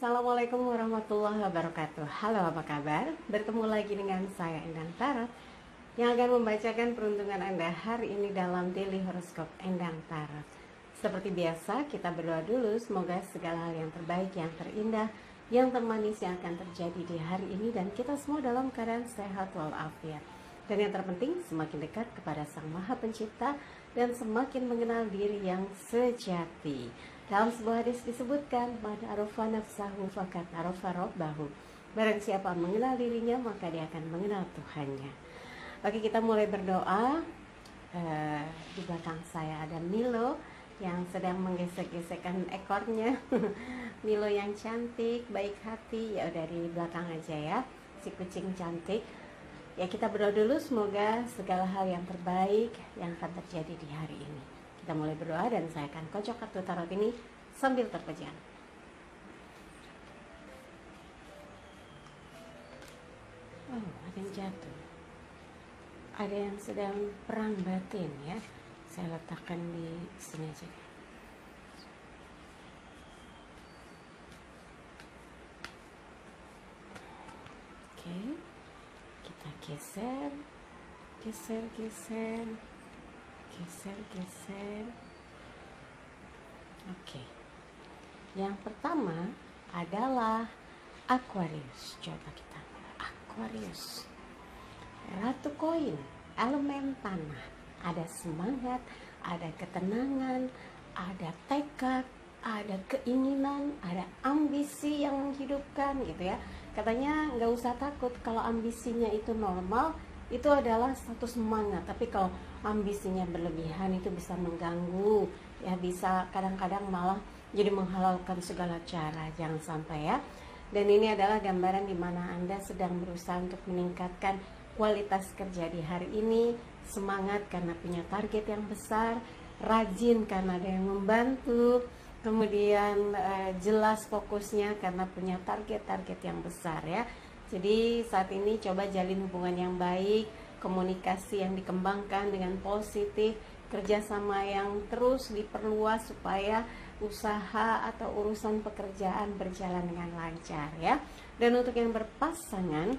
Assalamualaikum warahmatullahi wabarakatuh. Halo, apa kabar? Bertemu lagi dengan saya Endang Tarot yang akan membacakan peruntungan Anda hari ini dalam Daily Horoscope Endang Tarot. Seperti biasa, kita berdoa dulu semoga segala hal yang terbaik, yang terindah, yang termanis yang akan terjadi di hari ini dan kita semua dalam keadaan sehat walafiat. Dan yang terpenting, semakin dekat kepada Sang Maha Pencipta dan semakin mengenal diri yang sejati. Dalam sebuah hadis disebutkan, man arafa nafsahu faqad arafa rabbahu. Barang siapa mengenal dirinya, maka dia akan mengenal Tuhannya. Oke, kita mulai berdoa. Di belakang saya ada Milo yang sedang menggesek-gesekkan ekornya. Milo yang cantik, baik hati. Ya udah di belakang aja ya, si kucing cantik. Ya, kita berdoa dulu semoga segala hal yang terbaik yang akan terjadi di hari ini. Kita mulai berdoa dan saya akan kocok kartu tarot ini sambil terpejam. Oh, ada yang jatuh. Ada yang sedang perang batin ya. Saya letakkan di sini aja. Oke. Kita geser. Oke. Yang pertama adalah Aquarius. Coba kita Aquarius. Ratu koin, elemen tanah. Ada semangat, ada ketenangan, ada tekad, ada keinginan, ada ambisi yang menghidupkan gitu ya. Katanya nggak usah takut kalau ambisinya itu normal, itu adalah satu semangat. Tapi kalau ambisinya berlebihan itu bisa mengganggu, ya bisa kadang-kadang malah jadi menghalalkan segala cara. Jangan sampai ya. Dan ini adalah gambaran di mana Anda sedang berusaha untuk meningkatkan kualitas kerja di hari ini. Semangat karena punya target yang besar, rajin karena ada yang membantu, kemudian jelas fokusnya karena punya target-target yang besar ya. Jadi saat ini coba jalin hubungan yang baik, komunikasi yang dikembangkan dengan positif, kerjasama yang terus diperluas supaya usaha atau urusan pekerjaan berjalan dengan lancar ya. Dan untuk yang berpasangan,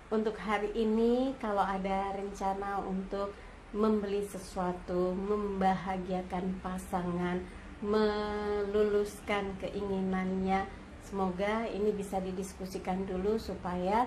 untuk hari ini kalau ada rencana untuk membeli sesuatu, membahagiakan pasangan, meluluskan keinginannya, semoga ini bisa didiskusikan dulu supaya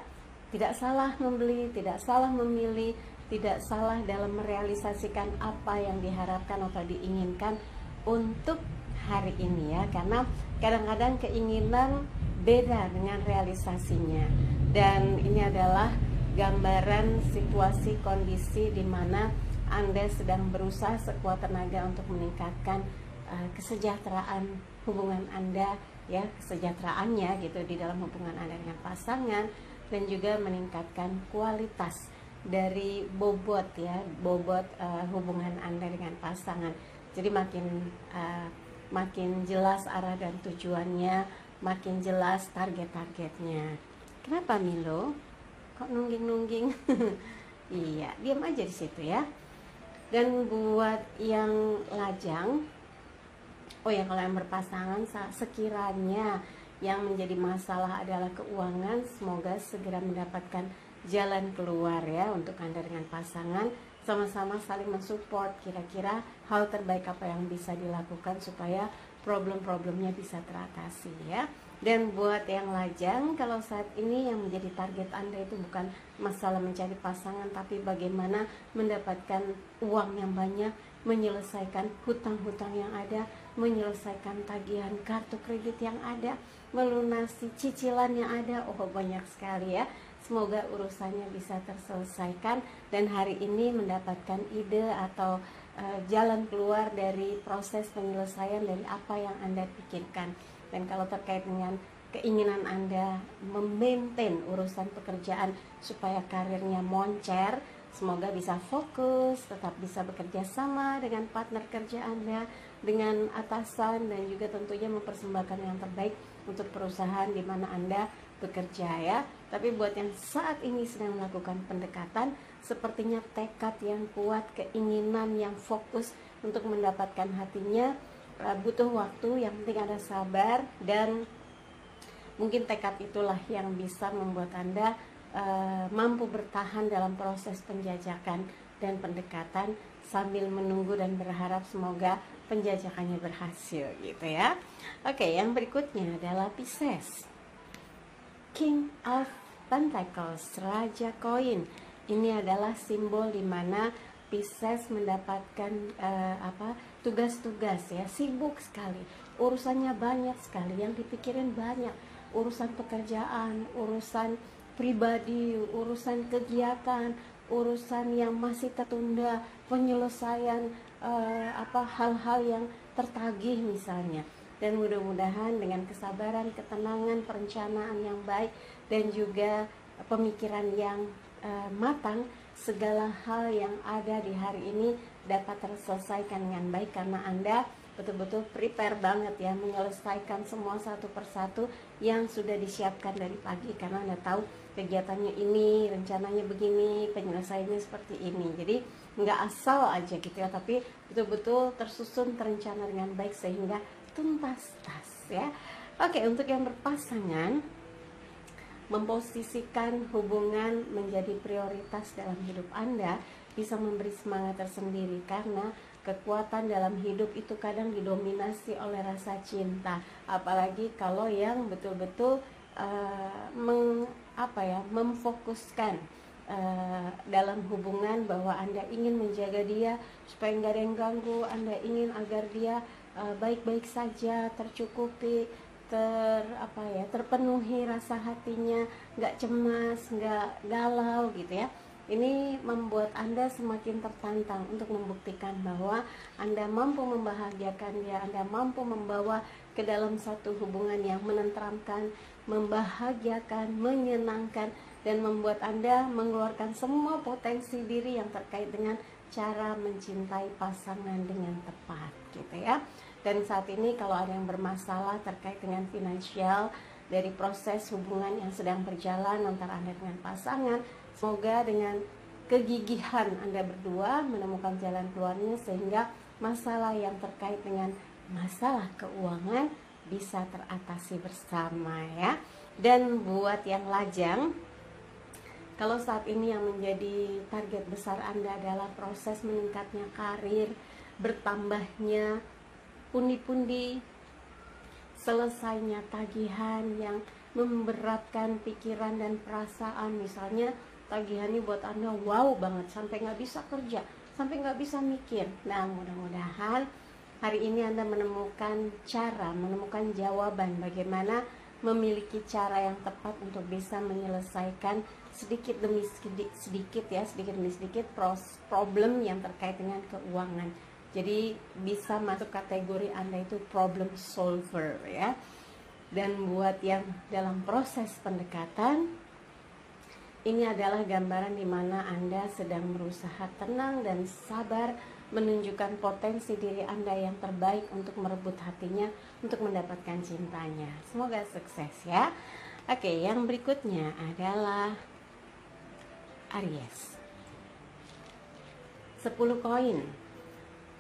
tidak salah membeli, tidak salah memilih, tidak salah dalam merealisasikan apa yang diharapkan atau diinginkan untuk hari ini ya. Karena kadang-kadang keinginan beda dengan realisasinya. Dan ini adalah gambaran situasi kondisi di mana Anda sedang berusaha sekuat tenaga untuk meningkatkan kesejahteraan hubungan Anda ya, kesejahteraannya gitu di dalam hubungan Anda dengan pasangan, dan juga meningkatkan kualitas dari bobot ya, bobot hubungan Anda dengan pasangan. Jadi makin jelas arah dan tujuannya, makin jelas target-targetnya. Kenapa Milo? Kok nungging-nungging? Iya, diam aja di situ ya. Dan buat yang lajang, oh ya, kalau yang berpasangan, sekiranya yang menjadi masalah adalah keuangan, semoga segera mendapatkan jalan keluar ya untuk Anda dengan pasangan. Sama-sama saling mensupport, kira-kira hal terbaik apa yang bisa dilakukan supaya problem-problemnya bisa teratasi ya. Dan buat yang lajang, kalau saat ini yang menjadi target Anda itu bukan masalah mencari pasangan, tapi bagaimana mendapatkan uang yang banyak, menyelesaikan hutang-hutang yang ada, menyelesaikan tagihan kartu kredit yang ada, melunasi cicilan yang ada. Oh, banyak sekali ya. Semoga urusannya bisa terselesaikan dan hari ini mendapatkan ide atau jalan keluar dari proses penyelesaian dari apa yang Anda pikirkan. Dan kalau terkait dengan keinginan Anda memaintain urusan pekerjaan supaya karirnya moncer, semoga bisa fokus, tetap bisa bekerja sama dengan partner kerja Anda, dengan atasan, dan juga tentunya mempersembahkan yang terbaik untuk perusahaan di mana Anda bekerja ya. Tapi buat yang saat ini sedang melakukan pendekatan, sepertinya tekad yang kuat, keinginan yang fokus untuk mendapatkan hatinya butuh waktu. Yang penting ada sabar dan Mungkin tekad itulah yang bisa membuat Anda mampu bertahan dalam proses penjajakan dan pendekatan sambil menunggu dan berharap semoga penjajakannya berhasil gitu ya. Oke, yang berikutnya adalah Pisces, King of Pentacles, Raja Koin. Ini adalah simbol di mana Pisces mendapatkan tugas-tugas ya, sibuk sekali, urusannya banyak sekali, yang dipikirin banyak, urusan pekerjaan, urusan pribadi, urusan kegiatan, urusan yang masih tertunda, penyelesaian hal-hal yang tertagih misalnya. Dan mudah-mudahan dengan kesabaran, ketenangan, perencanaan yang baik dan juga pemikiran yang matang, segala hal yang ada di hari ini dapat terselesaikan dengan baik karena Anda betul-betul prepare banget ya, menyelesaikan semua satu persatu yang sudah disiapkan dari pagi, karena Anda tahu kegiatannya ini, rencananya begini, penyelesaiannya seperti ini. Jadi nggak asal aja gitu ya, tapi betul-betul tersusun, terencana dengan baik sehingga tuntas tas ya. Oke, untuk yang berpasangan, memposisikan hubungan menjadi prioritas dalam hidup Anda bisa memberi semangat tersendiri, karena kekuatan dalam hidup itu kadang didominasi oleh rasa cinta, apalagi kalau yang betul-betul memfokuskan dalam hubungan bahwa Anda ingin menjaga dia supaya nggak ada yang ganggu, Anda ingin agar dia baik-baik saja, tercukupi, terpenuhi rasa hatinya, nggak cemas, nggak galau gitu ya. Ini membuat Anda semakin tertantang untuk membuktikan bahwa Anda mampu membahagiakan dia, Anda mampu membawa ke dalam satu hubungan yang menenteramkan, membahagiakan, menyenangkan, dan membuat Anda mengeluarkan semua potensi diri yang terkait dengan cara mencintai pasangan dengan tepat gitu ya. Dan saat ini kalau ada yang bermasalah terkait dengan finansial dari proses hubungan yang sedang berjalan antara Anda dengan pasangan, semoga dengan kegigihan Anda berdua menemukan jalan keluarnya sehingga masalah yang terkait dengan masalah keuangan bisa teratasi bersama ya. Dan buat yang lajang, kalau saat ini yang menjadi target besar Anda adalah proses meningkatnya karir, bertambahnya pundi-pundi, selesainya tagihan yang memberatkan pikiran dan perasaan, misalnya tagihan ini buat Anda wow banget sampai nggak bisa kerja, sampai nggak bisa mikir. Nah, mudah-mudahan hari ini Anda menemukan cara, menemukan jawaban bagaimana memiliki cara yang tepat untuk bisa menyelesaikan sedikit demi sedikit problem yang terkait dengan keuangan. Jadi bisa masuk kategori Anda itu problem solver ya. Dan buat yang dalam proses pendekatan, ini adalah gambaran di mana Anda sedang berusaha tenang dan sabar menunjukkan potensi diri Anda yang terbaik untuk merebut hatinya, untuk mendapatkan cintanya. Semoga sukses ya. Oke, yang berikutnya adalah Aries. 10 koin.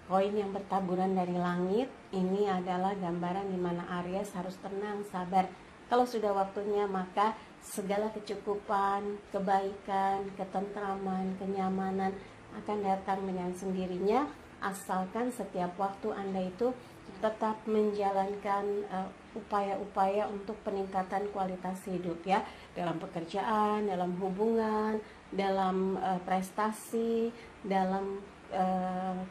Koin yang bertaburan dari langit, ini adalah gambaran di mana Aries harus tenang, sabar. Kalau sudah waktunya, maka segala kecukupan, kebaikan, ketentraman, kenyamanan akan datang dengan sendirinya, asalkan setiap waktu Anda itu tetap menjalankan upaya-upaya untuk peningkatan kualitas hidup ya, dalam pekerjaan, dalam hubungan, dalam prestasi, dalam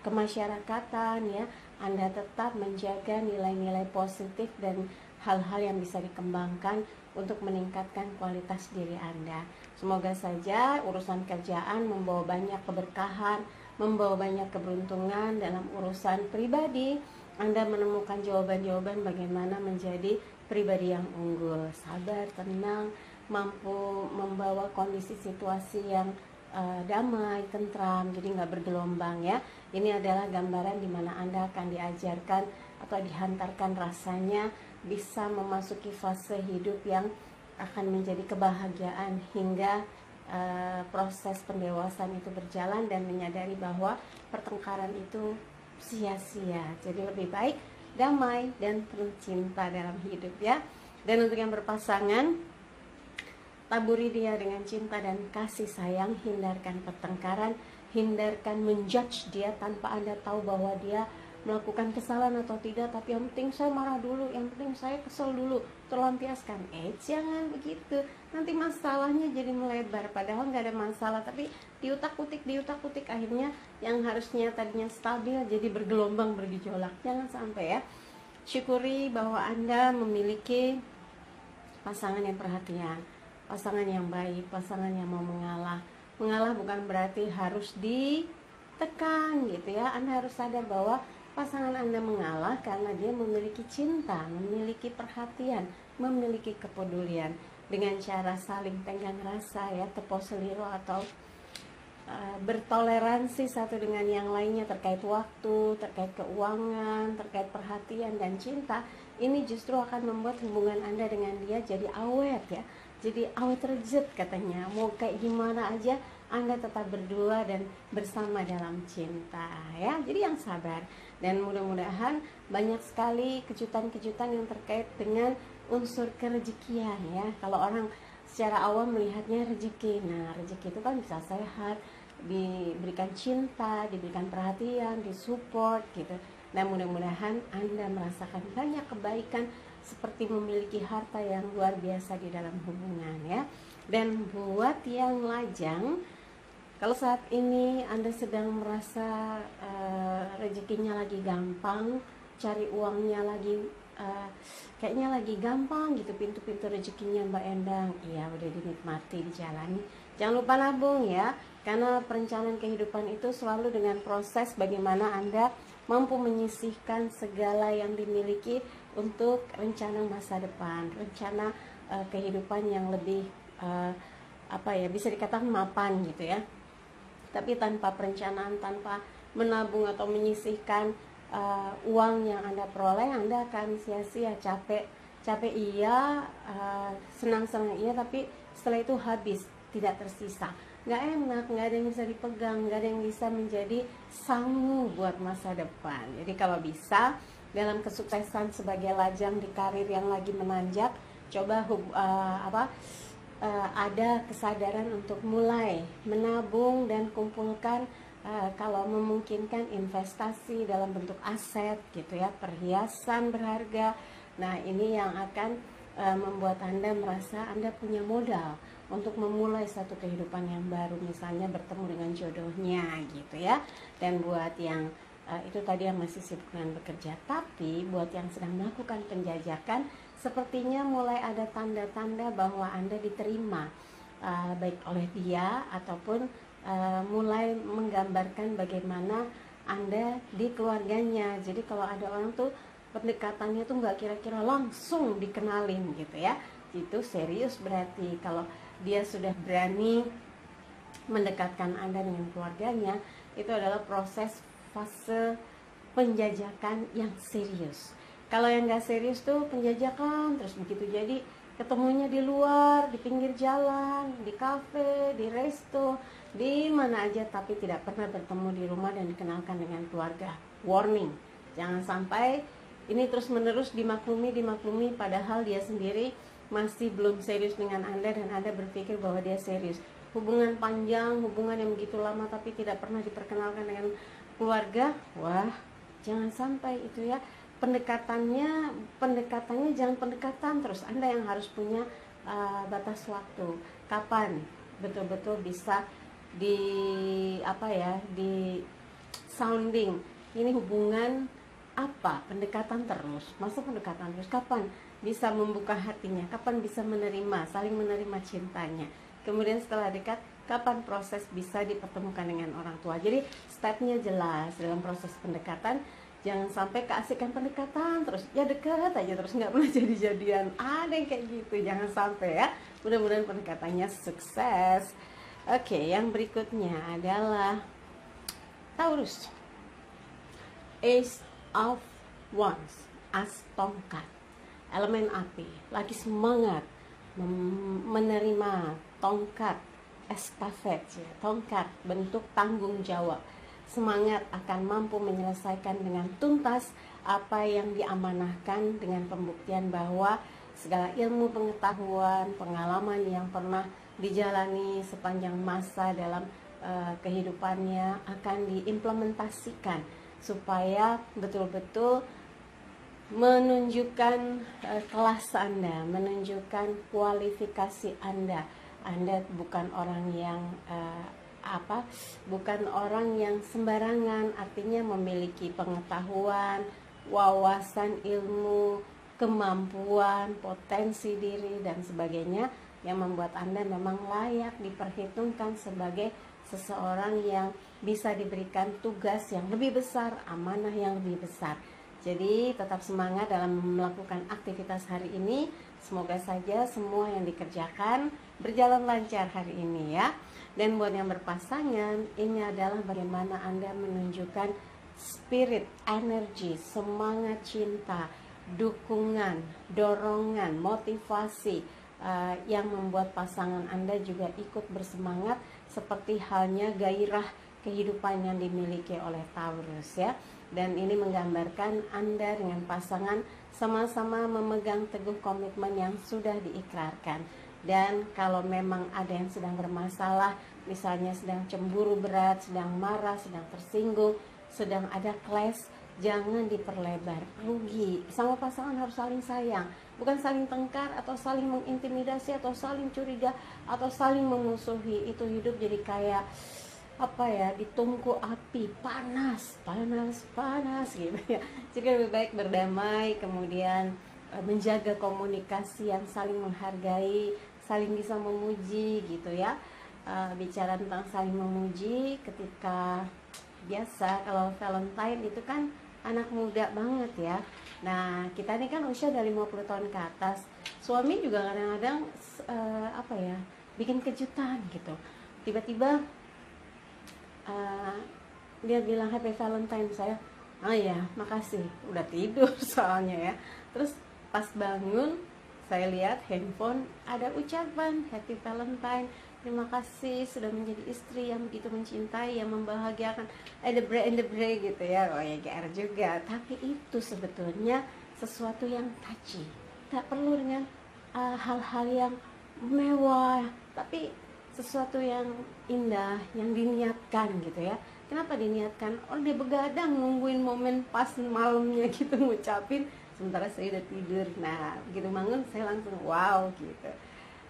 kemasyarakatan ya. Anda tetap menjaga nilai-nilai positif dan hal-hal yang bisa dikembangkan untuk meningkatkan kualitas diri Anda. Semoga saja urusan kerjaan membawa banyak keberkahan, membawa banyak keberuntungan. Dalam urusan pribadi, Anda menemukan jawaban-jawaban bagaimana menjadi pribadi yang unggul, sabar, tenang, mampu membawa kondisi situasi yang damai, tentram, jadi nggak bergelombang ya. Ini adalah gambaran di mana Anda akan diajarkan atau dihantarkan rasanya bisa memasuki fase hidup yang akan menjadi kebahagiaan hingga proses pendewasaan itu berjalan dan menyadari bahwa pertengkaran itu sia-sia. Jadi lebih baik damai dan penuh cinta dalam hidup ya. Dan untuk yang berpasangan, taburi dia dengan cinta dan kasih sayang, hindarkan pertengkaran, hindarkan menjudge dia tanpa Anda tahu bahwa dia melakukan kesalahan atau tidak, tapi yang penting saya marah dulu, yang penting saya kesel dulu, terlampiaskan. Jangan begitu, nanti masalahnya jadi melebar, padahal nggak ada masalah, tapi diutak-utik, akhirnya yang harusnya tadinya stabil jadi bergelombang, bergejolak. Jangan sampai ya. Syukuri bahwa Anda memiliki pasangan yang perhatian, pasangan yang baik, pasangan yang mau mengalah. Mengalah bukan berarti harus ditekan gitu ya. Anda harus sadar bahwa pasangan Anda mengalah karena dia memiliki cinta, memiliki perhatian, memiliki kepedulian, dengan cara saling tenggang rasa ya, tepo seliro atau bertoleransi satu dengan yang lainnya terkait waktu, terkait keuangan, terkait perhatian dan cinta. Ini justru akan membuat hubungan Anda dengan dia jadi awet ya, jadi awet rejet katanya. Mau kayak gimana aja Anda tetap berdua dan bersama dalam cinta ya. Jadi yang sabar, dan mudah-mudahan banyak sekali kejutan-kejutan yang terkait dengan unsur kerejekian ya. Kalau orang secara awam melihatnya rezeki, nah rezeki itu kan bisa sehat, diberikan cinta, diberikan perhatian, disupport gitu. Nah mudah-mudahan Anda merasakan banyak kebaikan seperti memiliki harta yang luar biasa di dalam hubungan ya. Dan buat yang lajang, kalau saat ini Anda sedang merasa rezekinya lagi gampang, cari uangnya lagi kayaknya lagi gampang gitu, pintu-pintu rezekinya Mbak Endang, iya udah dinikmati, dijalani. Jangan lupa nabung ya, karena perencanaan kehidupan itu selalu dengan proses bagaimana Anda mampu menyisihkan segala yang dimiliki untuk rencana masa depan, rencana kehidupan yang lebih bisa dikatakan mapan gitu ya. Tapi tanpa perencanaan, tanpa menabung atau menyisihkan uang yang Anda peroleh, Anda akan sia-sia. Capek iya, senang-senang iya, tapi setelah itu habis, tidak tersisa, nggak enak, nggak ada yang bisa dipegang, nggak ada yang bisa menjadi sangu buat masa depan. Jadi kalau bisa dalam kesuksesan sebagai lajang di karir yang lagi menanjak, coba ada kesadaran untuk mulai menabung dan kumpulkan kalau memungkinkan investasi dalam bentuk aset gitu ya, perhiasan berharga. Nah ini yang akan membuat Anda merasa Anda punya modal untuk memulai satu kehidupan yang baru, misalnya bertemu dengan jodohnya gitu ya. Dan buat yang itu tadi yang masih sibuk dengan bekerja, tapi buat yang sedang melakukan penjajakan, sepertinya mulai ada tanda-tanda bahwa Anda diterima baik oleh dia ataupun mulai menggambarkan bagaimana Anda di keluarganya. Jadi kalau ada orang tuh pendekatannya tuh nggak kira-kira langsung dikenalin gitu ya, itu serius berarti. Kalau dia sudah berani mendekatkan Anda dengan keluarganya, itu adalah proses fase penjajakan yang serius. Kalau yang nggak serius tuh penjajakan terus begitu, jadi ketemunya di luar, di pinggir jalan, di kafe, di resto, di mana aja, tapi tidak pernah bertemu di rumah dan dikenalkan dengan keluarga. Warning, jangan sampai ini terus menerus dimaklumi, padahal dia sendiri masih belum serius dengan Anda dan Anda berpikir bahwa dia serius. Hubungan panjang, hubungan yang begitu lama tapi tidak pernah diperkenalkan dengan keluarga, wah jangan sampai itu ya. Pendekatannya jangan pendekatan terus. Anda yang harus punya batas waktu. Kapan betul-betul bisa di sounding. Ini hubungan apa? Pendekatan terus. Masa pendekatan terus? Kapan bisa membuka hatinya? Kapan bisa menerima, saling menerima cintanya? Kemudian setelah dekat, kapan proses bisa dipertemukan dengan orang tua? Jadi stepnya jelas dalam proses pendekatan. Jangan sampai keasikan pendekatan terus, ya dekat aja terus nggak pernah jadi-jadian. Ada yang kayak gitu, jangan sampai ya. Mudah-mudahan pendekatannya sukses. Oke, yang berikutnya adalah Taurus. Ace of Wands, as tongkat, elemen api, lagi semangat menerima tongkat estafet ya, tongkat bentuk tanggung jawab. Semangat akan mampu menyelesaikan dengan tuntas apa yang diamanahkan, dengan pembuktian bahwa segala ilmu pengetahuan, pengalaman yang pernah dijalani sepanjang masa dalam kehidupannya akan diimplementasikan supaya betul-betul menunjukkan kelas Anda, menunjukkan kualifikasi Anda. Anda bukan orang yang bukan orang yang sembarangan, artinya memiliki pengetahuan, wawasan ilmu, kemampuan, potensi diri dan sebagainya yang membuat Anda memang layak diperhitungkan sebagai seseorang yang bisa diberikan tugas yang lebih besar, amanah yang lebih besar. Jadi tetap semangat dalam melakukan aktivitas hari ini. Semoga saja semua yang dikerjakan berjalan lancar hari ini ya. Dan buat yang berpasangan, ini adalah bagaimana Anda menunjukkan spirit, energi, semangat cinta, dukungan, dorongan, motivasi yang membuat pasangan Anda juga ikut bersemangat seperti halnya gairah kehidupan yang dimiliki oleh Taurus ya. Dan ini menggambarkan Anda dengan pasangan sama-sama memegang teguh komitmen yang sudah diikrarkan. Dan kalau memang ada yang sedang bermasalah, misalnya sedang cemburu berat, sedang marah, sedang tersinggung, sedang ada clash, jangan diperlebar, rugi. Sama pasangan harus saling sayang, bukan saling tengkar atau saling mengintimidasi atau saling curiga atau saling memusuhi. Itu hidup jadi kayak ditungku api, panas gitu ya. Jadi lebih baik berdamai, kemudian menjaga komunikasi yang saling menghargai, saling bisa memuji gitu ya. Bicara tentang saling memuji ketika biasa kalau Valentine itu kan anak muda banget ya. Nah, kita ini kan usia dari 50 tahun ke atas. Suami juga kadang-kadang bikin kejutan gitu. Tiba-tiba dia bilang Happy Valentine, saya ya makasih, udah tidur soalnya ya. Terus pas bangun saya lihat handphone ada ucapan Happy Valentine, terima kasih sudah menjadi istri yang begitu mencintai, yang membahagiakan, the break gitu ya. Oh ya GR juga, tapi itu sebetulnya sesuatu yang touchy, tak perlu dengan hal-hal yang mewah, tapi sesuatu yang indah yang diniatkan gitu ya. Kenapa diniatkan? Oh, dia begadang nungguin momen pas malamnya gitu ngucapin, sementara saya udah tidur. Nah begitu bangun saya langsung wow gitu.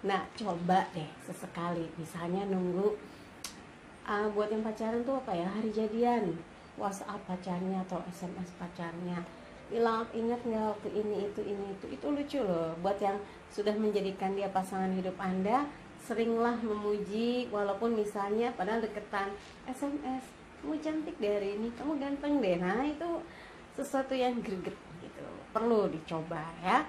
Nah coba deh sesekali misalnya nunggu buat yang pacaran tuh hari jadian, WhatsApp pacarnya atau SMS pacarnya, ingat nggak waktu itu lucu loh. Buat yang sudah menjadikan dia pasangan hidup Anda, seringlah memuji walaupun misalnya padahal deketan, SMS, kamu cantik deh hari ini, kamu ganteng deh. Nah itu sesuatu yang greget gitu, perlu dicoba ya.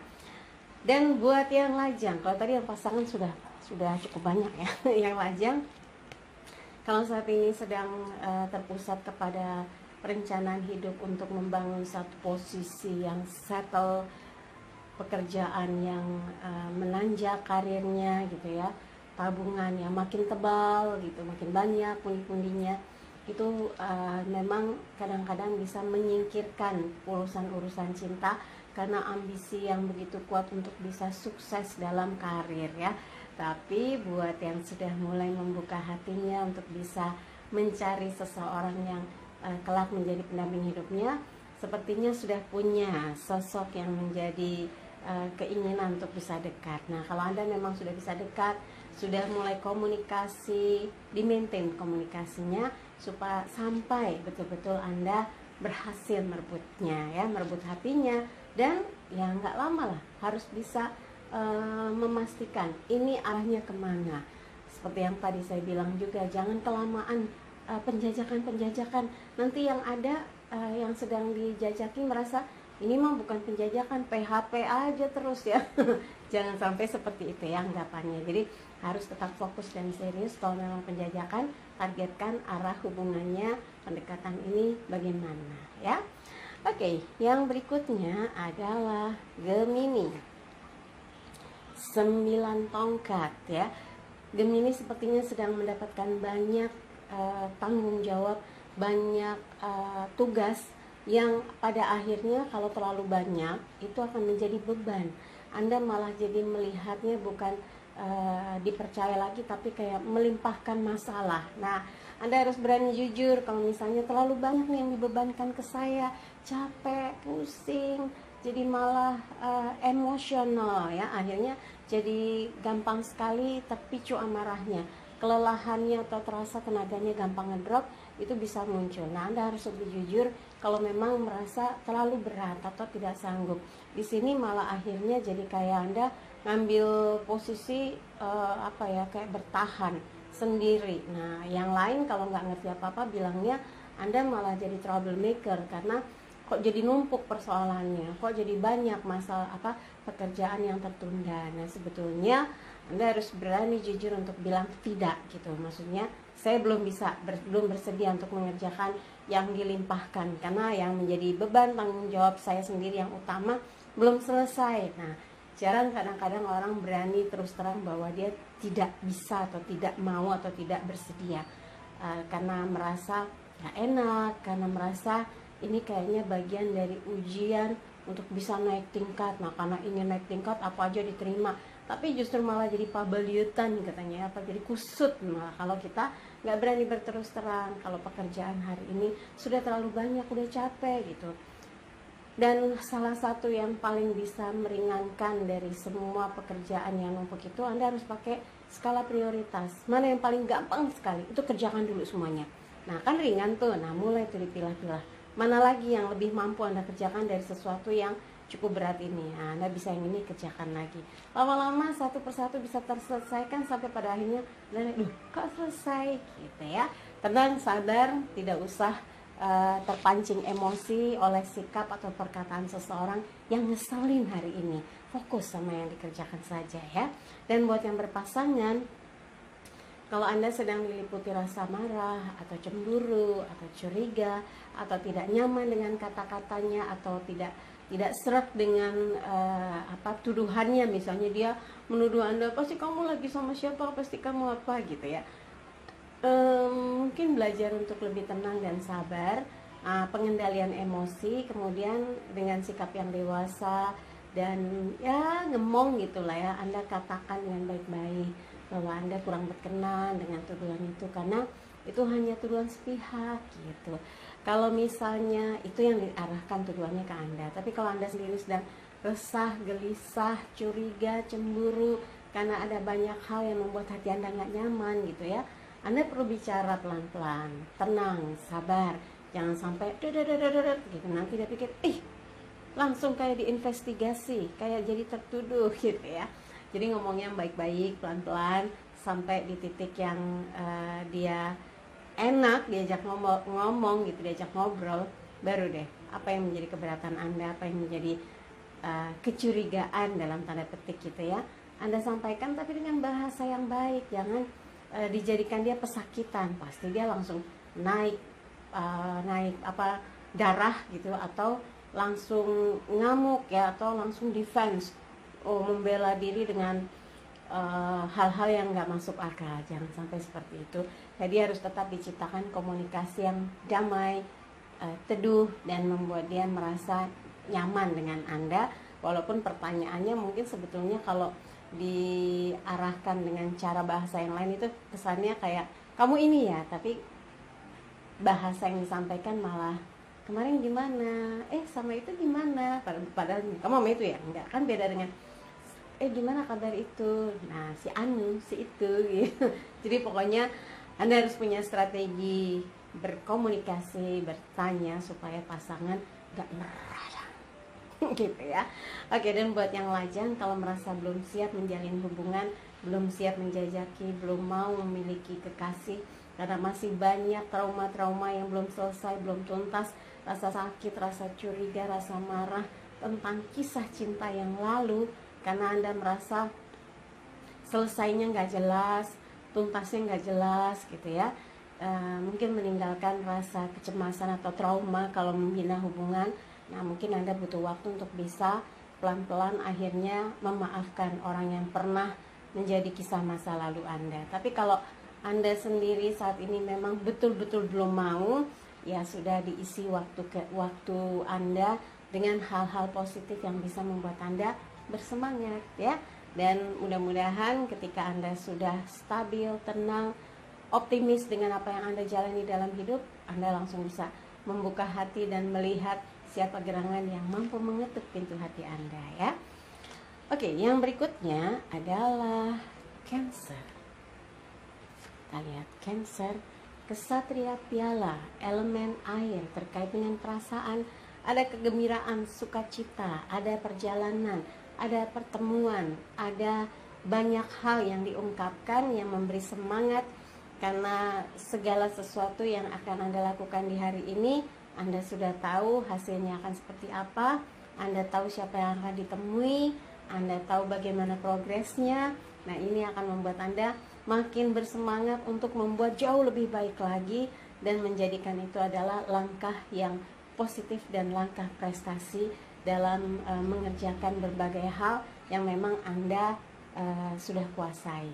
Dan buat yang lajang, kalau tadi yang pasangan sudah cukup banyak ya. Yang lajang, kalau saat ini sedang terpusat kepada perencanaan hidup untuk membangun satu posisi yang settle, pekerjaan yang menanjak karirnya gitu ya, tabungan yang makin tebal gitu, makin banyak pundi-pundinya, itu memang kadang-kadang bisa menyingkirkan urusan-urusan cinta karena ambisi yang begitu kuat untuk bisa sukses dalam karir ya. Tapi buat yang sudah mulai membuka hatinya untuk bisa mencari seseorang yang kelak menjadi pendamping hidupnya, sepertinya sudah punya sosok yang menjadi keinginan untuk bisa dekat. Nah kalau Anda memang sudah bisa dekat, sudah mulai komunikasi, di-maintain komunikasinya supaya sampai betul-betul Anda berhasil merebutnya ya, merebut hatinya. Dan ya nggak lama lah, harus bisa memastikan ini arahnya kemana. Seperti yang tadi saya bilang juga, jangan kelamaan penjajakan. Nanti yang ada yang sedang dijajaki merasa ini mah bukan penjajakan, PHP aja terus ya. Jangan sampai seperti itu ya anggapannya. Jadi harus tetap fokus dan serius. Kalau memang penjajakan, targetkan arah hubungannya, pendekatan ini bagaimana ya. Oke, yang berikutnya adalah Gemini, 9 tongkat ya. Gemini sepertinya sedang mendapatkan banyak tanggung jawab, banyak tugas yang pada akhirnya kalau terlalu banyak itu akan menjadi beban. Anda malah jadi melihatnya bukan dipercaya lagi, tapi kayak melimpahkan masalah. Nah, Anda harus berani jujur kalau misalnya terlalu banyak yang dibebankan ke saya, capek, pusing, jadi malah emosional ya, akhirnya jadi gampang sekali terpicu amarahnya, kelelahannya atau terasa tenaganya gampang ngedrop, itu bisa muncul. Nah, Anda harus lebih jujur kalau memang merasa terlalu berat atau tidak sanggup. Di sini malah akhirnya jadi kayak Anda ngambil posisi kayak bertahan sendiri. Nah, yang lain kalau nggak ngerti apa-apa bilangnya Anda malah jadi troublemaker, karena kok jadi numpuk persoalannya, kok jadi banyak masalah pekerjaan yang tertunda. Nah, sebetulnya Anda harus berani jujur untuk bilang tidak gitu. Maksudnya saya belum bersedia untuk mengerjakan yang dilimpahkan, karena yang menjadi beban tanggung jawab saya sendiri yang utama belum selesai. Nah, jarang kadang-kadang orang berani terus terang bahwa dia tidak bisa atau tidak mau atau tidak bersedia, karena merasa gak enak, karena merasa ini kayaknya bagian dari ujian untuk bisa naik tingkat. Nah, karena ingin naik tingkat apa aja diterima, tapi justru malah jadi pabaliutan katanya, jadi kusut malah kalau kita nggak berani berterus terang kalau pekerjaan hari ini sudah terlalu banyak, udah capek gitu. Dan salah satu yang paling bisa meringankan dari semua pekerjaan yang numpuk itu, Anda harus pakai skala prioritas. Mana yang paling gampang sekali, itu kerjakan dulu semuanya. Nah, kan ringan tuh, nah mulai tuh dipilah-pilah. Mana lagi yang lebih mampu Anda kerjakan dari sesuatu yang cukup berat ini. Nah, Anda bisa yang ini kerjakan lagi. Lama-lama satu persatu bisa terselesaikan sampai pada akhirnya, kok selesai gitu ya. Tenang, sadar, tidak usah terpancing emosi oleh sikap atau perkataan seseorang yang ngeselin hari ini. Fokus sama yang dikerjakan saja ya. Dan buat yang berpasangan, kalau Anda sedang diliputi rasa marah atau cemburu atau curiga atau tidak nyaman dengan kata-katanya atau tidak seret dengan tuduhannya, misalnya dia menuduh Anda, pasti kamu lagi sama siapa, pasti kamu apa gitu ya. Mungkin belajar untuk lebih tenang dan sabar, pengendalian emosi, kemudian dengan sikap yang dewasa dan ya ngemong gitulah ya, Anda katakan dengan baik-baik bahwa Anda kurang berkenan dengan tuduhan itu, karena itu hanya tuduhan sepihak gitu. Kalau misalnya itu yang diarahkan tuduhannya ke Anda, tapi kalau Anda sendiri sedang resah, gelisah, curiga, cemburu karena ada banyak hal yang membuat hati Anda nggak nyaman gitu ya, Anda perlu bicara pelan-pelan, tenang, sabar, jangan sampai gitu. Nanti dia pikir, langsung kayak diinvestigasi, kayak jadi tertuduh gitu ya. Jadi ngomongnya baik-baik, pelan-pelan, sampai di titik yang dia enak diajak ngomong gitu, diajak ngobrol, baru deh apa yang menjadi keberatan Anda, apa yang menjadi kecurigaan dalam tanda petik gitu ya, Anda sampaikan, tapi dengan bahasa yang baik, jangan dijadikan dia pesakitan, pasti dia langsung naik darah gitu, atau langsung ngamuk ya, atau langsung defense, membela diri dengan hal-hal yang nggak masuk akal. Jangan sampai seperti itu. Jadi harus tetap diciptakan komunikasi yang damai, teduh, dan membuat dia merasa nyaman dengan Anda, walaupun pertanyaannya mungkin sebetulnya kalau diarahkan dengan cara bahasa yang lain itu kesannya kayak kamu ini ya, tapi bahasa yang disampaikan malah kemarin gimana, sama itu gimana, padahal kamu sama itu ya, enggak, kan beda dengan gimana kabar itu, nah si anu, si itu gitu. Jadi pokoknya Anda harus punya strategi berkomunikasi, bertanya supaya pasangan gak marah gitu ya. Oke, dan buat yang lajang, kalau merasa belum siap menjalin hubungan, belum siap menjajaki, belum mau memiliki kekasih karena masih banyak trauma-trauma yang belum selesai, belum tuntas, rasa sakit, rasa curiga, rasa marah tentang kisah cinta yang lalu, karena Anda merasa selesainya nggak jelas, tuntasnya nggak jelas gitu ya. Mungkin meninggalkan rasa kecemasan atau trauma kalau membina hubungan. Nah, mungkin Anda butuh waktu untuk bisa pelan-pelan akhirnya memaafkan orang yang pernah menjadi kisah masa lalu Anda. Tapi kalau Anda sendiri saat ini memang betul-betul belum mau, ya sudah, diisi waktu Anda dengan hal-hal positif yang bisa membuat Anda bersemangat ya. Dan mudah-mudahan ketika Anda sudah stabil, tenang, optimis dengan apa yang Anda jalani dalam hidup, Anda langsung bisa membuka hati dan melihat siapa gerangan yang mampu mengetuk pintu hati Anda ya. Oke, yang berikutnya adalah Cancer. Kita lihat Cancer, kesatria piala, elemen air, terkait dengan perasaan, ada kegembiraan, sukacita, ada perjalanan, ada pertemuan, ada banyak hal yang diungkapkan yang memberi semangat, karena segala sesuatu yang akan Anda lakukan di hari ini, Anda sudah tahu hasilnya akan seperti apa, Anda tahu siapa yang akan ditemui, Anda tahu bagaimana progresnya. Nah, ini akan membuat Anda makin bersemangat untuk membuat jauh lebih baik lagi dan menjadikan itu adalah langkah yang positif dan langkah prestasi dalam mengerjakan berbagai hal yang memang Anda sudah kuasai.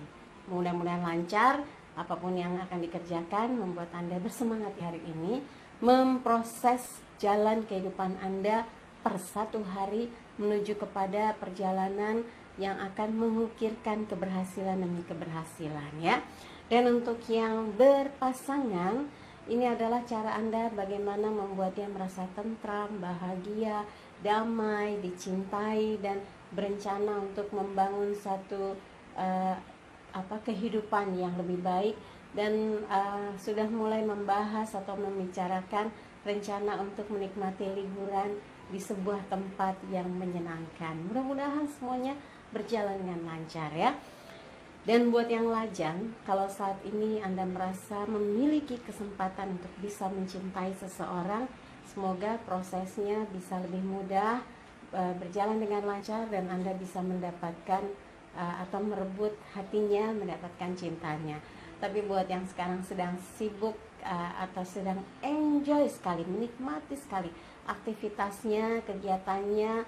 Mudah-mudahan lancar apapun yang akan dikerjakan, membuat Anda bersemangat di hari ini memproses jalan kehidupan Anda per satu hari menuju kepada perjalanan yang akan mengukirkan keberhasilan demi keberhasilan ya. Dan untuk yang berpasangan, ini adalah cara Anda bagaimana membuat dia merasa tentram, bahagia, damai, dicintai, dan berencana untuk membangun satu kehidupan yang lebih baik, dan sudah mulai membahas atau membicarakan rencana untuk menikmati liburan di sebuah tempat yang menyenangkan. Mudah-mudahan semuanya berjalan dengan lancar ya. Dan buat yang lajang, kalau saat ini Anda merasa memiliki kesempatan untuk bisa mencintai seseorang, semoga prosesnya bisa lebih mudah, berjalan dengan lancar, dan Anda bisa mendapatkan atau merebut hatinya, mendapatkan cintanya. Tapi buat yang sekarang sedang sibuk atau sedang enjoy sekali, menikmati sekali aktivitasnya, kegiatannya,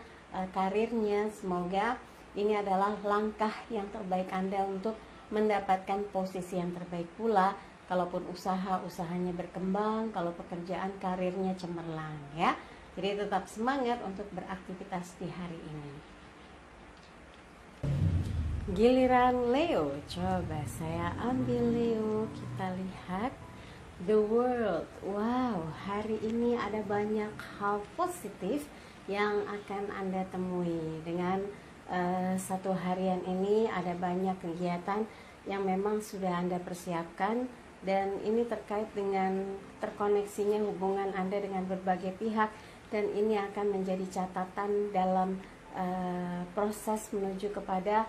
karirnya, semoga ini adalah langkah yang terbaik Anda untuk mendapatkan posisi yang terbaik pula. Kalaupun usahanya berkembang, kalau pekerjaan karirnya cemerlang ya. Jadi tetap semangat untuk beraktivitas di hari ini. Giliran Leo, coba saya ambil Leo, kita lihat The World. Wow, hari ini ada banyak hal positif yang akan Anda temui. Dengan satu harian ini ada banyak kegiatan yang memang sudah Anda persiapkan, dan ini terkait dengan terkoneksinya hubungan Anda dengan berbagai pihak, dan ini akan menjadi catatan dalam proses menuju kepada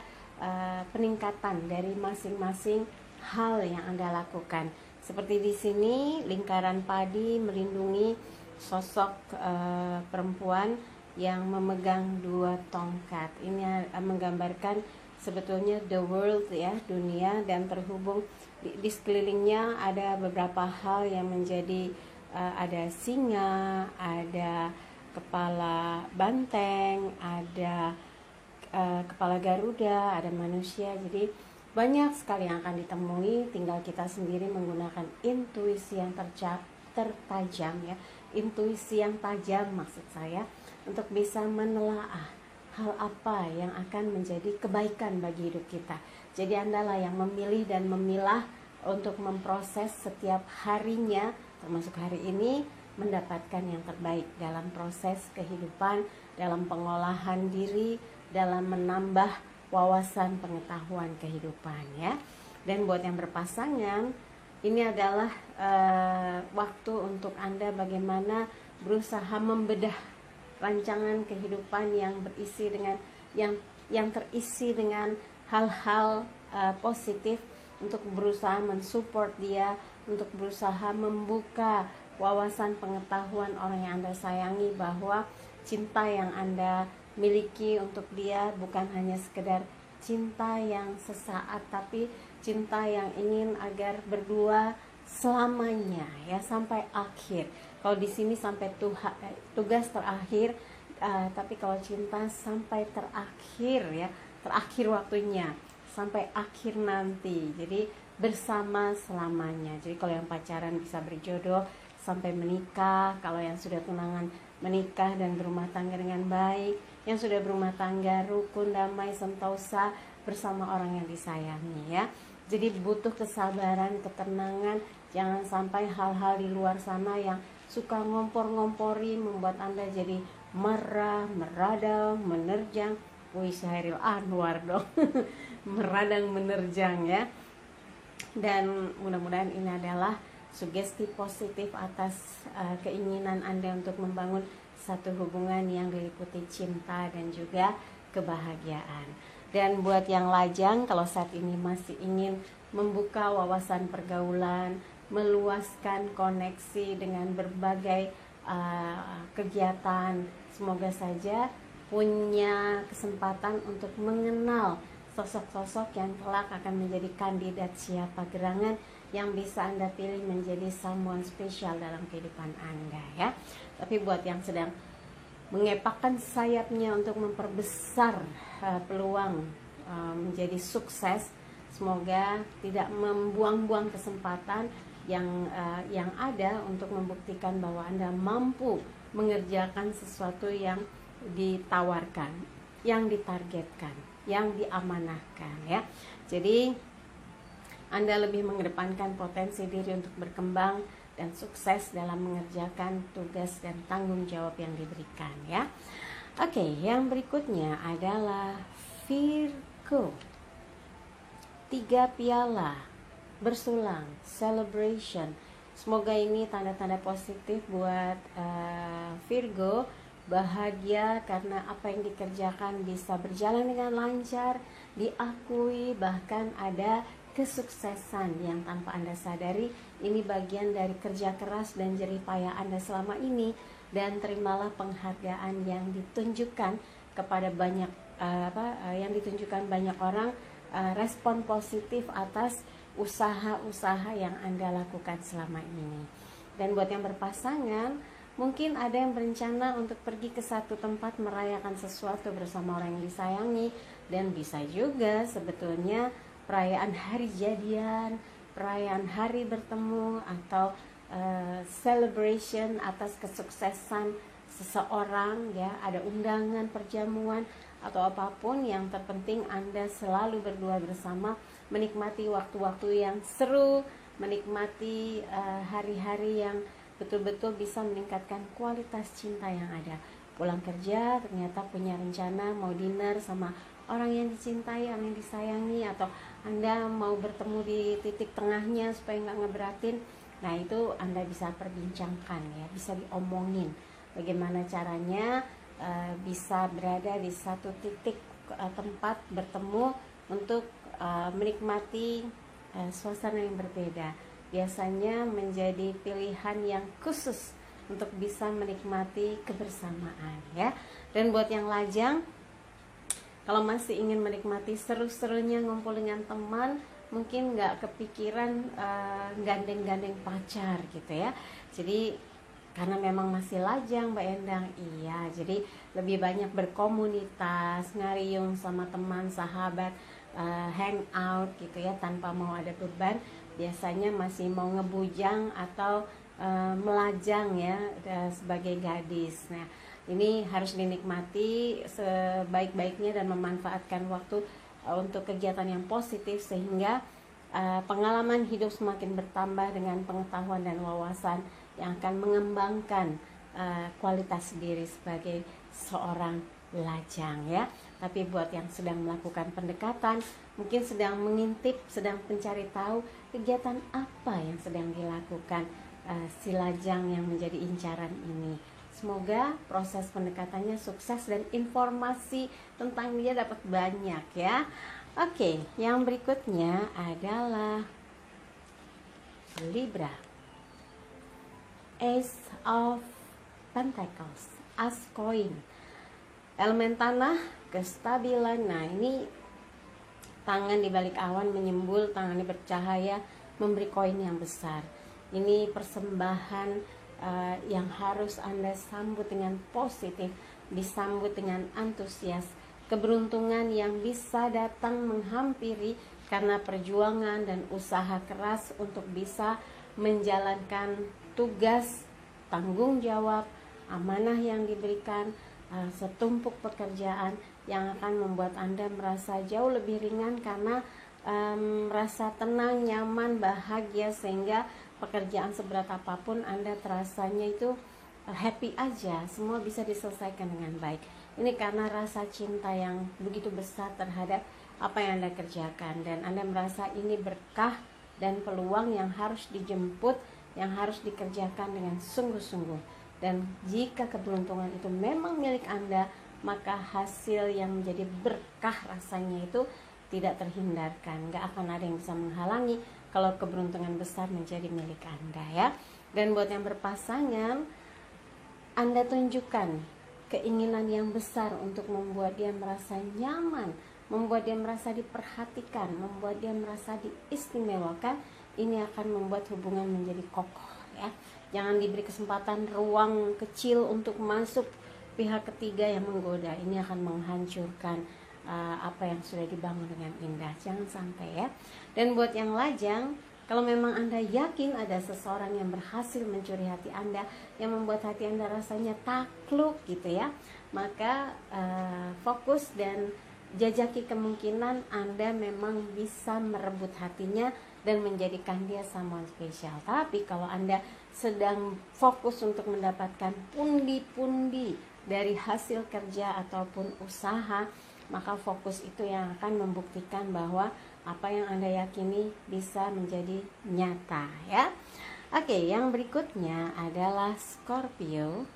peningkatan dari masing-masing hal yang Anda lakukan. Seperti di sini lingkaran padi melindungi sosok perempuan yang memegang 2 tongkat. Ini menggambarkan sebetulnya the world ya, dunia, dan terhubung di sekelilingnya ada beberapa hal yang menjadi ada singa, ada kepala banteng, ada kepala Garuda, ada manusia. Jadi banyak sekali yang akan ditemui, tinggal kita sendiri menggunakan intuisi yang tertajam ya, intuisi yang tajam maksud saya, untuk bisa menelaah hal apa yang akan menjadi kebaikan bagi hidup kita. Jadi Andalah yang memilih dan memilah untuk memproses setiap harinya, termasuk hari ini, mendapatkan yang terbaik dalam proses kehidupan, dalam pengolahan diri, dalam menambah wawasan pengetahuan kehidupan ya. Dan buat yang berpasangan, ini adalah waktu untuk Anda bagaimana berusaha membedah rancangan kehidupan yang berisi dengan yang terisi dengan hal-hal positif, untuk berusaha mensupport dia, untuk berusaha membuka wawasan pengetahuan orang yang Anda sayangi, bahwa cinta yang Anda miliki untuk dia bukan hanya sekedar cinta yang sesaat, tapi cinta yang ingin agar berdua selamanya ya, sampai akhir. Kalau di sini sampai tugas terakhir, tapi kalau cinta sampai terakhir ya, terakhir waktunya, sampai akhir nanti. Jadi bersama selamanya. Jadi kalau yang pacaran bisa berjodoh sampai menikah, kalau yang sudah tunangan menikah dan berumah tangga dengan baik, yang sudah berumah tangga rukun, damai, sentosa bersama orang yang disayangi ya. Jadi butuh kesabaran, ketenangan, jangan sampai hal-hal di luar sana yang suka ngompor-ngompori membuat Anda jadi marah, meradang, menerjang. Wih, Syahril Anwar dong. Meradang, menerjang ya. Dan mudah-mudahan ini adalah sugesti positif atas keinginan Anda untuk membangun satu hubungan yang diliputi cinta dan juga kebahagiaan. Dan buat yang lajang, kalau saat ini masih ingin membuka wawasan pergaulan, meluaskan koneksi dengan berbagai kegiatan, semoga saja punya kesempatan untuk mengenal sosok-sosok yang kelak akan menjadi kandidat siapa gerangan yang bisa Anda pilih menjadi someone spesial dalam kehidupan Anda ya. Tapi buat yang sedang mengepakkan sayapnya untuk memperbesar peluang menjadi sukses, semoga tidak membuang-buang kesempatan yang ada untuk membuktikan bahwa Anda mampu mengerjakan sesuatu yang ditawarkan, yang ditargetkan, yang diamanahkan ya. Jadi Anda lebih mengedepankan potensi diri untuk berkembang dan sukses dalam mengerjakan tugas dan tanggung jawab yang diberikan ya. Oke, yang berikutnya adalah Virgo. 3 piala bersulang, celebration. Semoga ini tanda-tanda positif buat Virgo. Bahagia karena apa yang dikerjakan bisa berjalan dengan lancar, diakui, bahkan ada kesuksesan yang tanpa Anda sadari. Ini bagian dari kerja keras dan jerih payah Anda selama ini, dan terimalah penghargaan yang ditunjukkan kepada banyak orang, respon positif atas usaha-usaha yang Anda lakukan selama ini. Dan buat yang berpasangan, mungkin ada yang berencana untuk pergi ke satu tempat merayakan sesuatu bersama orang yang disayangi, dan bisa juga sebetulnya perayaan hari jadian, perayaan hari bertemu, atau celebration atas kesuksesan seseorang ya, ada undangan perjamuan atau apapun. Yang terpenting Anda selalu berdua bersama, menikmati waktu-waktu yang seru, menikmati hari-hari yang betul-betul bisa meningkatkan kualitas cinta yang ada. Pulang kerja ternyata punya rencana mau dinner sama orang yang dicintai, orang yang disayangi, atau Anda mau bertemu di titik tengahnya supaya nggak ngeberatin. Nah, itu Anda bisa perbincangkan ya, bisa diomongin bagaimana caranya bisa berada di satu titik tempat bertemu untuk menikmati suasana yang berbeda. Biasanya menjadi pilihan yang khusus untuk bisa menikmati kebersamaan ya. Dan buat yang lajang, kalau masih ingin menikmati seru-serunya ngumpul dengan teman, mungkin nggak kepikiran gandeng-gandeng pacar gitu ya. Jadi karena memang masih lajang Mbak Endang, iya, jadi lebih banyak berkomunitas, ngariung sama teman, sahabat, hangout gitu ya, tanpa mau ada beban. Biasanya masih mau ngebujang atau melajang ya sebagai gadis. Nah, ini harus dinikmati sebaik-baiknya dan memanfaatkan waktu untuk kegiatan yang positif, sehingga pengalaman hidup semakin bertambah dengan pengetahuan dan wawasan yang akan mengembangkan kualitas diri sebagai seorang lajang ya. Tapi buat yang sedang melakukan pendekatan, mungkin sedang mengintip, sedang mencari tahu kegiatan apa yang sedang dilakukan si lajang yang menjadi incaran ini. Semoga proses pendekatannya sukses dan informasi tentang dia dapat banyak ya. Oke, yang berikutnya adalah Libra. Ace of Pentacles, As koin. Elemen tanah, kestabilan. Nah, ini tangan di balik awan menyembul, tangannya bercahaya, memberi koin yang besar. Ini persembahan yang harus Anda sambut dengan positif, disambut dengan antusias. Keberuntungan yang bisa datang menghampiri karena perjuangan dan usaha keras untuk bisa menjalankan tugas, tanggung jawab, amanah yang diberikan, setumpuk pekerjaan yang akan membuat Anda merasa jauh lebih ringan karena merasa tenang, nyaman, bahagia, sehingga pekerjaan seberat apapun Anda terasanya itu happy aja, semua bisa diselesaikan dengan baik. Ini karena rasa cinta yang begitu besar terhadap apa yang Anda kerjakan, dan Anda merasa ini berkah dan peluang yang harus dijemput, yang harus dikerjakan dengan sungguh-sungguh. Dan jika keberuntungan itu memang milik Anda, maka hasil yang menjadi berkah rasanya itu tidak terhindarkan. Gak akan ada yang bisa menghalangi kalau keberuntungan besar menjadi milik Anda, ya. Dan buat yang berpasangan, Anda tunjukkan keinginan yang besar untuk membuat dia merasa nyaman, membuat dia merasa diperhatikan, membuat dia merasa diistimewakan. Ini akan membuat hubungan menjadi kokoh, ya. Jangan diberi kesempatan ruang kecil untuk masuk pihak ketiga yang menggoda. Ini akan menghancurkan apa yang sudah dibangun dengan indah. Jangan sampai, ya. Dan buat yang lajang, kalau memang Anda yakin ada seseorang yang berhasil mencuri hati Anda, yang membuat hati Anda rasanya takluk gitu, ya, maka fokus dan jajaki kemungkinan Anda memang bisa merebut hatinya dan menjadikan dia someone spesial. Tapi kalau Anda sedang fokus untuk mendapatkan pundi-pundi dari hasil kerja ataupun usaha, maka fokus itu yang akan membuktikan bahwa apa yang Anda yakini bisa menjadi nyata, ya. Oke, yang berikutnya adalah Scorpio.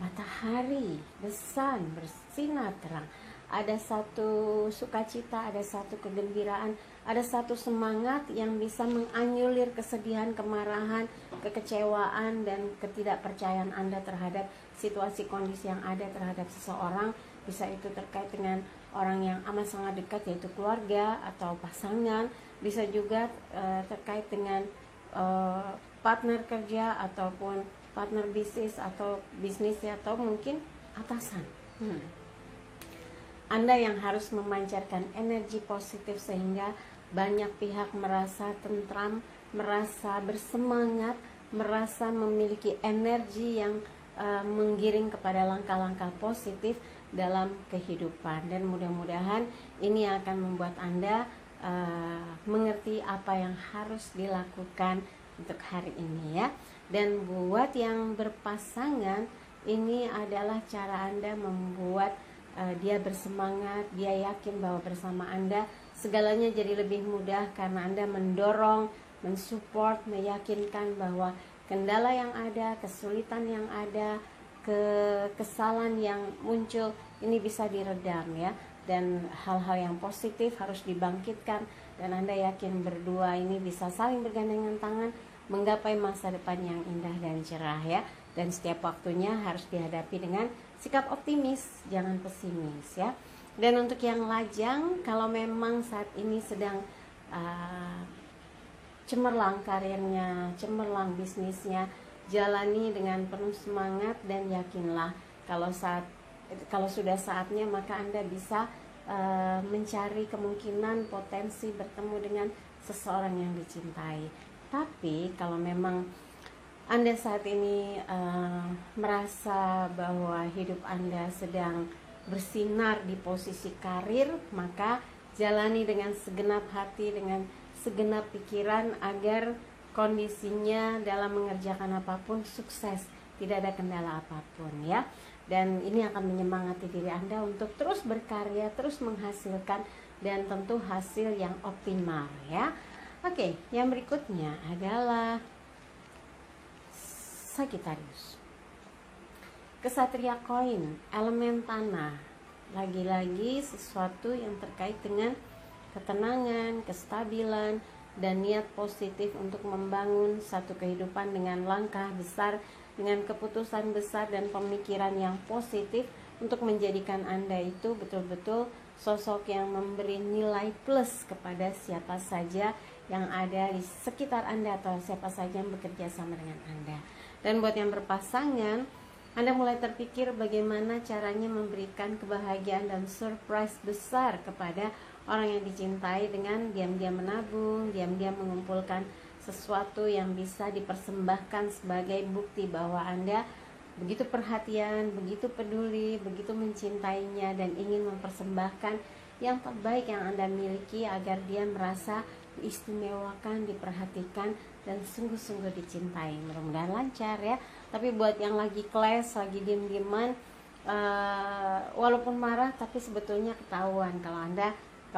Matahari, the sun, bersinar terang. Ada satu sukacita, ada satu kegembiraan, ada satu semangat yang bisa menganyulir kesedihan, kemarahan, kekecewaan, dan ketidakpercayaan Anda terhadap situasi kondisi yang ada terhadap seseorang. Bisa itu terkait dengan orang yang amat sangat dekat, yaitu keluarga atau pasangan. Bisa juga terkait dengan partner kerja ataupun partner bisnis atau bisnisnya, atau mungkin atasan. Anda yang harus memancarkan energi positif sehingga banyak pihak merasa tentram, merasa bersemangat, merasa memiliki energi yang menggiring kepada langkah-langkah positif dalam kehidupan. Dan mudah-mudahan ini akan membuat Anda mengerti apa yang harus dilakukan untuk hari ini, ya. Dan buat yang berpasangan, ini adalah cara Anda membuat dia bersemangat, dia yakin bahwa bersama Anda segalanya jadi lebih mudah karena Anda mendorong, mensupport, meyakinkan bahwa kendala yang ada, kesulitan yang ada, kekesalan yang muncul ini bisa diredam, ya. Dan hal-hal yang positif harus dibangkitkan, dan Anda yakin berdua ini bisa saling bergandengan tangan menggapai masa depan yang indah dan cerah, ya. Dan setiap waktunya harus dihadapi dengan sikap optimis, jangan pesimis, ya. Dan untuk yang lajang, kalau memang saat ini sedang cemerlang karirnya, cemerlang bisnisnya, jalani dengan penuh semangat dan yakinlah kalau sudah saatnya, maka Anda bisa mencari kemungkinan potensi bertemu dengan seseorang yang dicintai. Tapi kalau memang Anda saat ini merasa bahwa hidup Anda sedang bersinar di posisi karir, maka jalani dengan segenap hati, dengan segenap pikiran agar kondisinya dalam mengerjakan apapun sukses, tidak ada kendala apapun, ya. Dan ini akan menyemangati diri Anda untuk terus berkarya, terus menghasilkan, dan tentu hasil yang optimal, ya. Oke, yang berikutnya adalah Sagittarius. Kesatria koin, elemen tanah. Lagi-lagi sesuatu yang terkait dengan ketenangan, kestabilan, dan niat positif untuk membangun satu kehidupan dengan langkah besar, dengan keputusan besar dan pemikiran yang positif untuk menjadikan Anda itu betul-betul sosok yang memberi nilai plus kepada siapa saja yang ada di sekitar Anda atau siapa saja yang bekerja sama dengan Anda. Dan buat yang berpasangan, Anda mulai terpikir bagaimana caranya memberikan kebahagiaan dan surprise besar kepada orang yang dicintai dengan diam-diam menabung, diam-diam mengumpulkan sesuatu yang bisa dipersembahkan sebagai bukti bahwa Anda begitu perhatian, begitu peduli, begitu mencintainya, dan ingin mempersembahkan yang terbaik yang Anda miliki agar dia merasa diistimewakan, diperhatikan, dan sungguh-sungguh dicintai. Mudah-mudahan lancar ya. Tapi buat yang lagi kelas, lagi diem-dieman, walaupun marah tapi sebetulnya ketahuan kalau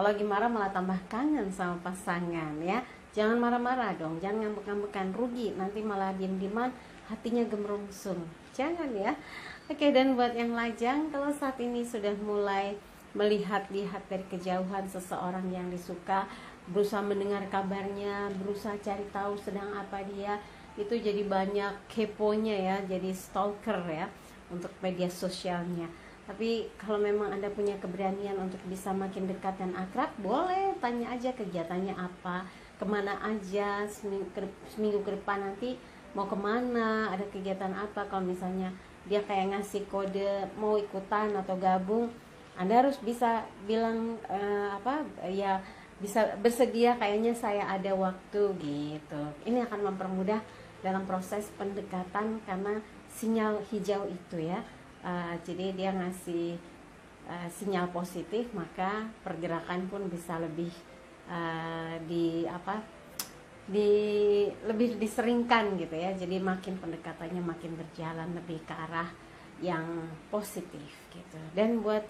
lagi marah malah tambah kangen sama pasangan ya. Jangan marah-marah dong, jangan ngambek-ngambekan, rugi, nanti malah diem-dieman, hatinya gemerungsung. Jangan ya. Oke, dan buat yang lajang, kalau saat ini sudah mulai melihat-lihat dari kejauhan seseorang yang disuka, berusaha mendengar kabarnya, berusaha cari tahu sedang apa dia, itu jadi banyak keponya ya, jadi stalker ya untuk media sosialnya. Tapi kalau memang Anda punya keberanian untuk bisa makin dekat dan akrab, boleh tanya aja kegiatannya apa, kemana aja, seminggu ke depan nanti mau kemana, ada kegiatan apa. Kalau misalnya dia kayak ngasih kode mau ikutan atau gabung, Anda harus bisa bilang ya bisa bersedia, kayaknya saya ada waktu gitu. Ini akan mempermudah dalam proses pendekatan karena sinyal hijau itu ya. Jadi dia ngasih sinyal positif, maka pergerakan pun bisa lebih lebih diseringkan gitu ya. Jadi makin pendekatannya makin berjalan lebih ke arah yang positif gitu. Dan buat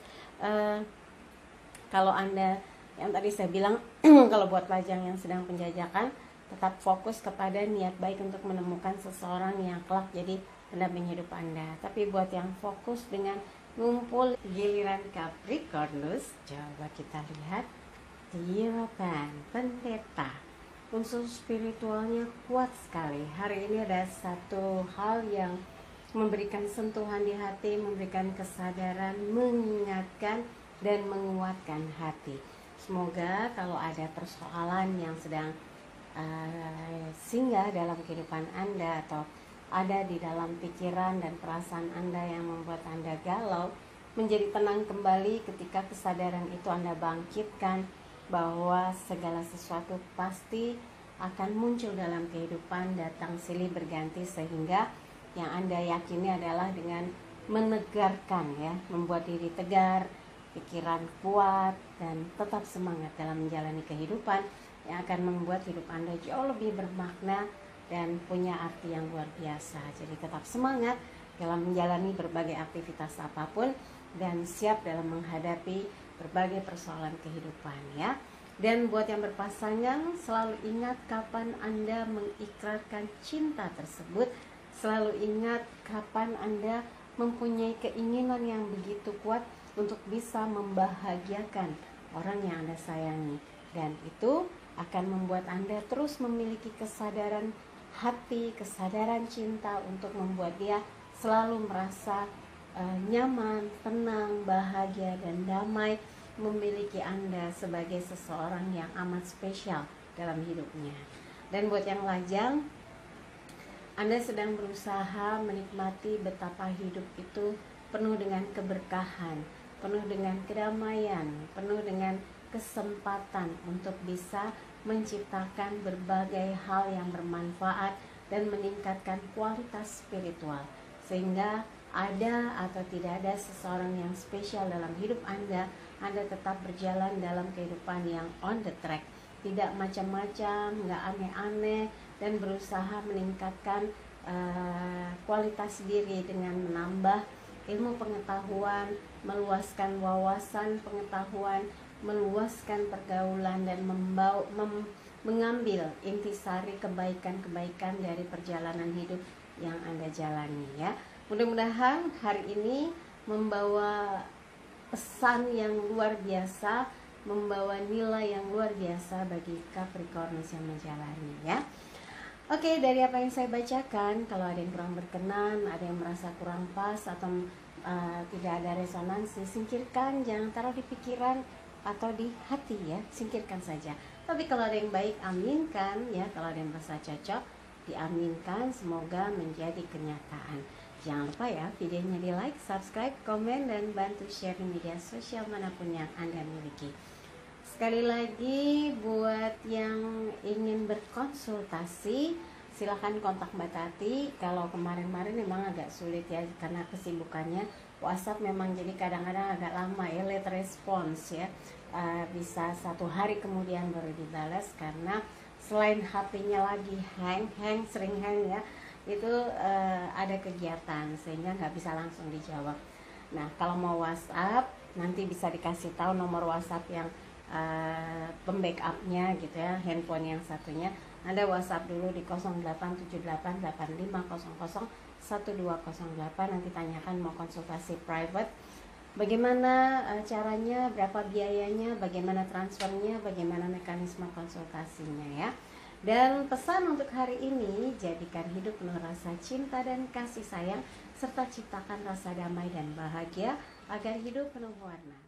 kalau Anda yang tadi saya bilang kalau buat lajang yang sedang penjajakan, tetap fokus kepada niat baik untuk menemukan seseorang yang kelak jadi pendamping hidup Anda. Tapi buat yang fokus dengan ngumpul giliran Capricornus, coba kita lihat Hierophant, pendeta. Unsur spiritualnya kuat sekali. Hari ini ada satu hal yang memberikan sentuhan di hati, memberikan kesadaran, mengingatkan dan menguatkan hati. Semoga kalau ada persoalan yang sedang singgah dalam kehidupan Anda atau ada di dalam pikiran dan perasaan Anda yang membuat Anda galau, menjadi tenang kembali ketika kesadaran itu Anda bangkitkan bahwa segala sesuatu pasti akan muncul dalam kehidupan, datang silih berganti, sehingga yang Anda yakini adalah dengan menegarkan ya, membuat diri tegar, pikiran kuat, dan tetap semangat dalam menjalani kehidupan yang akan membuat hidup Anda jauh lebih bermakna dan punya arti yang luar biasa. Jadi tetap semangat dalam menjalani berbagai aktivitas apapun dan siap dalam menghadapi berbagai persoalan kehidupan ya. Dan buat yang berpasangan, selalu ingat kapan Anda mengikrarkan cinta tersebut. Selalu ingat kapan Anda mempunyai keinginan yang begitu kuat untuk bisa membahagiakan orang yang Anda sayangi. Dan itu akan membuat Anda terus memiliki kesadaran hati, kesadaran cinta untuk membuat dia selalu merasa nyaman, tenang, bahagia, dan damai memiliki Anda sebagai seseorang yang amat spesial dalam hidupnya. Dan buat yang lajang, Anda sedang berusaha menikmati betapa hidup itu penuh dengan keberkahan, penuh dengan kedamaian, penuh dengan kesempatan untuk bisa menciptakan berbagai hal yang bermanfaat dan meningkatkan kualitas spiritual, sehingga ada atau tidak ada seseorang yang spesial dalam hidup Anda tetap berjalan dalam kehidupan yang on the track, tidak macam-macam, nggak aneh-aneh, dan berusaha meningkatkan kualitas diri dengan menambah ilmu pengetahuan, meluaskan wawasan pengetahuan, meluaskan pergaulan, dan mengambil intisari kebaikan-kebaikan dari perjalanan hidup yang Anda jalani ya. Mudah-mudahan hari ini membawa pesan yang luar biasa, membawa nilai yang luar biasa bagi Capricornus yang menjalani ya. Oke, dari apa yang saya bacakan, kalau ada yang kurang berkenan, ada yang merasa kurang pas atau tidak ada resonansi, singkirkan, jangan taruh di pikiran atau di hati ya, singkirkan saja. Tapi kalau ada yang baik, aminkan ya. Kalau ada yang merasa cocok, diaminkan, semoga menjadi kenyataan. Jangan lupa ya, videonya di like, subscribe, komen, dan bantu share di media sosial manapun yang Anda miliki. sekali lagi buat yang ingin berkonsultasi silahkan kontak Mbak Tati. Kalau kemarin-kemarin memang agak sulit ya karena kesibukannya. WhatsApp memang jadi kadang-kadang agak lama ya late response ya. Bisa 1 hari kemudian baru dibalas karena selain HP-nya lagi sering hang ya, itu ada kegiatan sehingga nggak bisa langsung dijawab. Nah, kalau mau WhatsApp nanti bisa dikasih tahu nomor WhatsApp yang pembackup-nya gitu ya, handphone yang satunya. Anda WhatsApp dulu di 087885001208, nanti tanyakan mau konsultasi private. Bagaimana caranya, berapa biayanya, bagaimana transfernya, bagaimana mekanisme konsultasinya ya. Dan pesan untuk hari ini, jadikan hidup penuh rasa cinta dan kasih sayang serta ciptakan rasa damai dan bahagia agar hidup penuh warna.